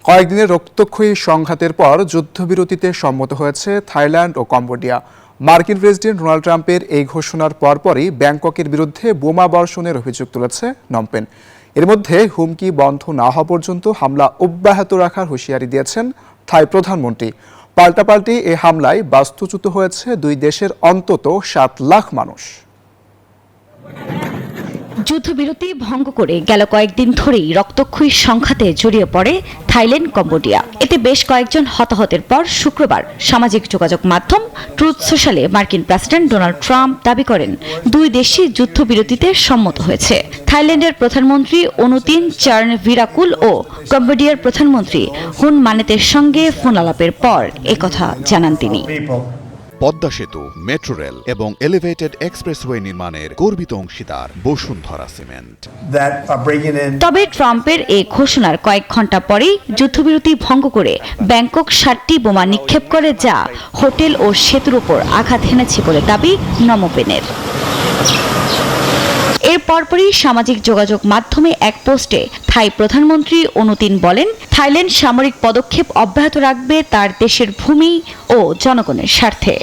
কয়েকদিনের রক্তক্ষয়ী সংঘাতের পর যুদ্ধবিরতিতে সম্মত হয়েছে থাইল্যান্ড ও কম্বোডিয়া। মার্কিন প্রেসিডেন্ট ডোনাল্ড ট্রাম্পের এই ঘোষণার পরপরই ব্যাংককের বিরুদ্ধে বোমা বর্ষণের অভিযোগ তুলেছে নমপেন। এর মধ্যে হুমকি বন্ধ না হওয়া পর্যন্ত হামলা অব্যাহত রাখার হুঁশিয়ারি দিয়েছেন থাই প্রধানমন্ত্রী। পাল্টাপাল্টি এ হামলায় বাস্তুচ্যুত হয়েছে দুই দেশের অন্তত 7 লাখ মানুষ। যুদ্ধবিরতি ভঙ্গ করে গেল কয়েকদিন ধরেই রক্তক্ষয়ী সংঘাতে জড়িয়ে পড়ে থাইল্যান্ড কম্বোডিয়া। এতে বেশ কয়েকজন হতাহতের পর শুক্রবার সামাজিক যোগাযোগ মাধ্যম ট্রুথ সোশ্যালে মার্কিন প্রেসিডেন্ট ডোনাল্ড ট্রাম্প দাবি করেন দুই দেশই যুদ্ধবিরতিতে সম্মত হয়েছে। থাইল্যান্ডের প্রধানমন্ত্রী অনুতিন চার্নভিরাকুল ও কম্বোডিয়ার প্রধানমন্ত্রী হুন মানেতের সঙ্গে ফোন আলাপের পর একথা জানান তিনি। পদ্মা সেতু, মেট্রো রেল এবং এলিভেটেড এক্সপ্রেসওয়ে নির্মাণের গর্বিত অংশীদার বসুন্ধরা সিমেন্ট। তবে ট্রাম্পের এই ঘোষণার কয়েক ঘন্টা পরেই যুদ্ধবিরতি ভঙ্গ করে ব্যাংকক 7টি বোমা নিক্ষেপ করে, যা হোটেল ও সেতুর উপর আঘাত হেনেছে বলে দাবি নমপেনের। এর পরপরই সামাজিক যোগাযোগ মাধ্যমে এক পোস্টে থাই প্রধানমন্ত্রী অনুতিন বলেন, থাইল্যান্ড সামরিক পদক্ষেপ অব্যাহত রাখবে তার দেশের ভূমি ও জনগণের স্বার্থে।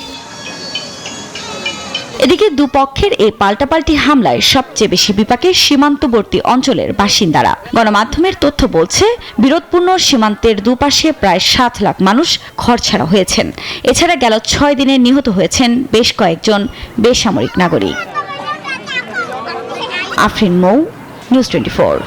এদিকে দুপক্ষের এই পাল্টাপাল্টি হামলায় সবচেয়ে বেশি বিপাকে সীমান্তবর্তী অঞ্চলের বাসিন্দারা। গণমাধ্যমের তথ্য বলছে, বিরোধপূর্ণ সীমান্তের দুপাশে প্রায় 7 লাখ মানুষ ঘরছাড়া হয়েছেন। এছাড়া গেল 6 দিনে নিহত হয়েছেন বেশ কয়েকজন বেসামরিক নাগরিক। আফরিন মৌ, নিউজ 24।